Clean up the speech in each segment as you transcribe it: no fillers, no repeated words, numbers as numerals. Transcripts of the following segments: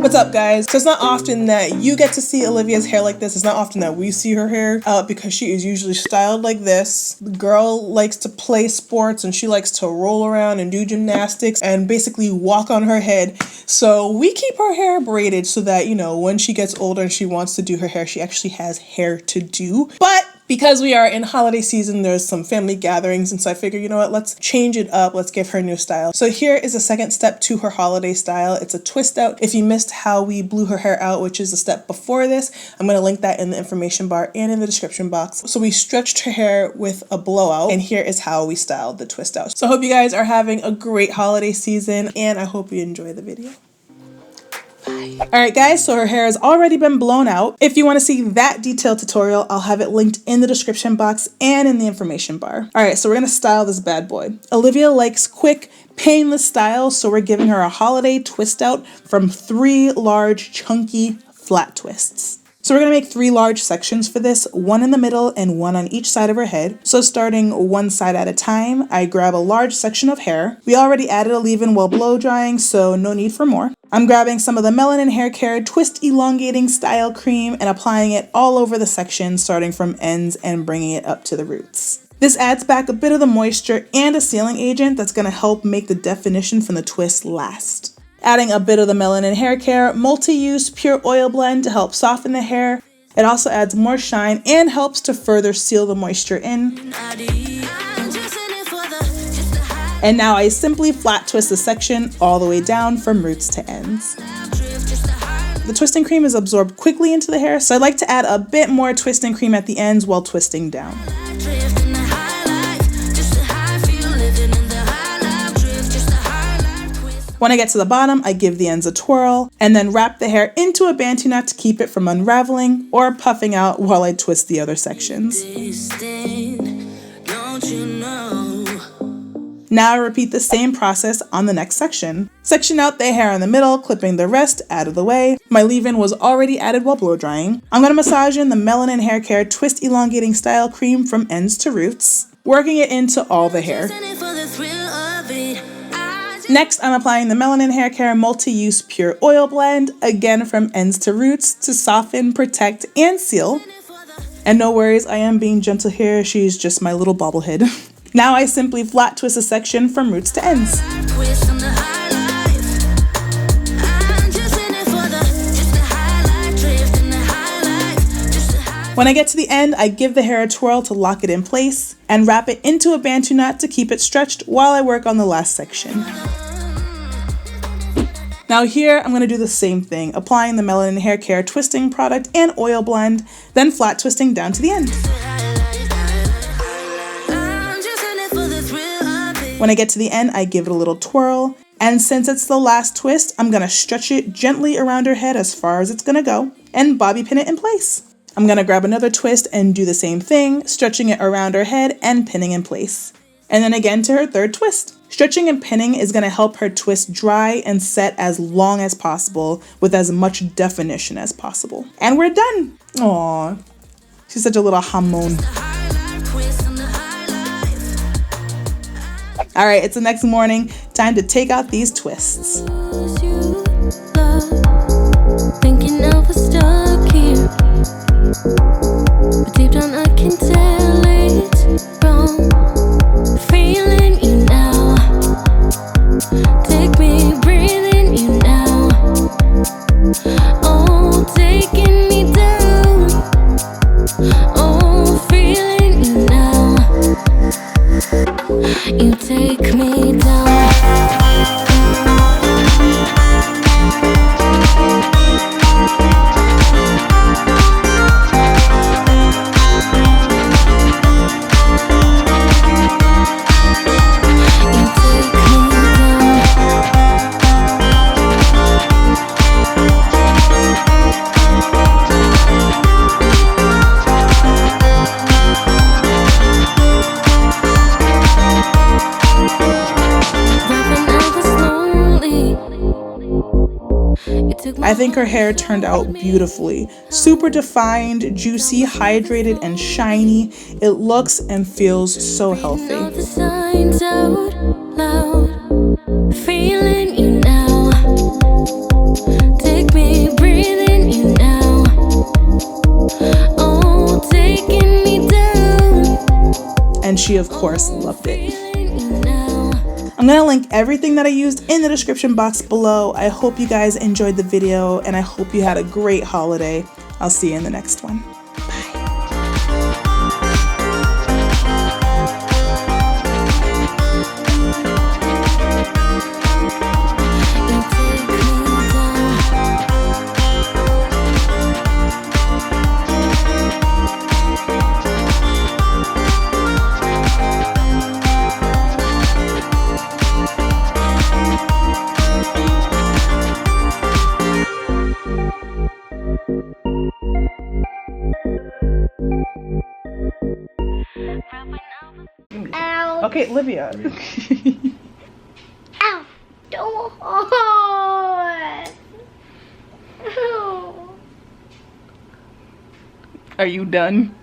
What's up, guys? So it's not often that you get to see Olivia's hair like this. It's not often that we see her hair because she is usually styled like this. The girl likes to play sports and she likes to roll around and do gymnastics and basically walk on her head. So we keep her hair braided so that, you know, when she gets older and she wants to do her hair, she actually has hair to do. But because we are in holiday season, there's some family gatherings, and so I figured, you know what, let's change it up. Let's give her a new style. So here is a second step to her holiday style. It's a twist out. If you missed how we blew her hair out, which is the step before this, I'm going to link that in the information bar and in the description box. So we stretched her hair with a blowout, and here is how we styled the twist out. So I hope you guys are having a great holiday season, and I hope you enjoy the video. Alright guys, so her hair has already been blown out. If you want to see that detailed tutorial, I'll have it linked in the description box and in the information bar. Alright, so we're going to style this bad boy. Olivia likes quick, painless styles, so we're giving her a holiday twist out from 3 large, chunky, flat twists. So we're going to make 3 large sections for this, 1 in the middle and 1 on each side of her head. So starting one side at a time, I grab a large section of hair. We already added a leave-in while blow drying, so no need for more. I'm grabbing some of the Melanin Hair Care Twist Elongating Style Cream and applying it all over the section, starting from ends and bringing it up to the roots. This adds back a bit of the moisture and a sealing agent that's going to help make the definition from the twist last. Adding a bit of the Melanin Hair Care Multi-Use Pure Oil Blend to help soften the hair. It also adds more shine and helps to further seal the moisture in. And now I simply flat twist the section all the way down from roots to ends. The twisting cream is absorbed quickly into the hair, so I like to add a bit more twisting cream at the ends while twisting down. When I get to the bottom, I give the ends a twirl and then wrap the hair into a bantu knot to keep it from unraveling or puffing out while I twist the other sections. Now I repeat the same process on the next section. Section out the hair in the middle, clipping the rest out of the way. My leave-in was already added while blow drying. I'm going to massage in the Melanin Hair Care Twist Elongating Style Cream from ends to roots, working it into all the hair. Next, I'm applying the Melanin Hair Care Multi-Use Pure Oil Blend, again from ends to roots, to soften, protect, and seal. And no worries, I am being gentle here, she's just my little bobblehead. Now I simply flat twist a section from roots to ends. When I get to the end, I give the hair a twirl to lock it in place and wrap it into a bantu knot to keep it stretched while I work on the last section. Now here, I'm going to do the same thing, applying the Melanin Hair Care Twisting Product and Oil Blend, then flat twisting down to the end. When I get to the end, I give it a little twirl, and since it's the last twist, I'm going to stretch it gently around her head as far as it's going to go, and bobby pin it in place. I'm going to grab another twist and do the same thing, stretching it around her head and pinning in place. And then again to her third twist. Stretching and pinning is going to help her twist dry and set as long as possible with as much definition as possible. And we're done! Aww, she's such a little hamon. Alright, it's the next morning. Time to take out these twists. Thinking I was stuck here, but deep down I can tell it's wrong. Feeling you now, take me breathing you now. Oh, taking me down. Oh, feeling you now. You take me down. I think her hair turned out beautifully. Super defined, juicy, hydrated, and shiny. It looks and feels so healthy. Feeling you now. Take me she of course loved it. I'm gonna link everything that I used in the description box below. I hope you guys enjoyed the video and I hope you had a great holiday. I'll see you in the next one. Ow. Okay, Olivia. Ow. Don't. Are you done?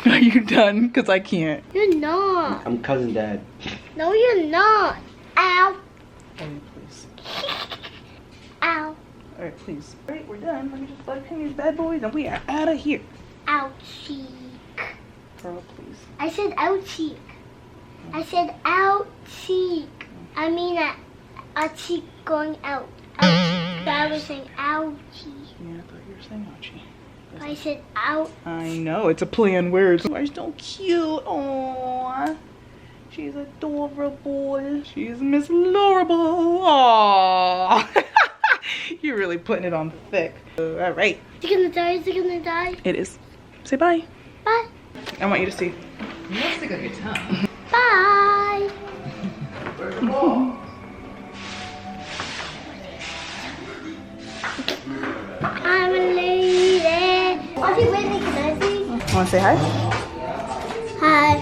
Are you done? Because I can't. You're not. I'm cousin dad. No, you're not. Ow. Alright, please. Ow. Alright, please. Alright, we're done. Let me just plug in these bad boys and we are out of here. Ouchie. Girl, please. I said ouchie. I said ouchie. I mean a cheek going out. Ouchie. I was saying ouchie. Yeah, I thought you were saying ouchie. I said out. I know, it's a play on words. She's so cute. Aww. She's adorable. She's Miss Lorable. Aww. You're really putting it on thick. Alright. Is it gonna die? Is it gonna die? It is. Say bye. Bye. I want you to see. You must stick on your tongue. Bye. Where's the ball? I'm a lady. Auntie Whitney, can I see? Want to say hi? Hi.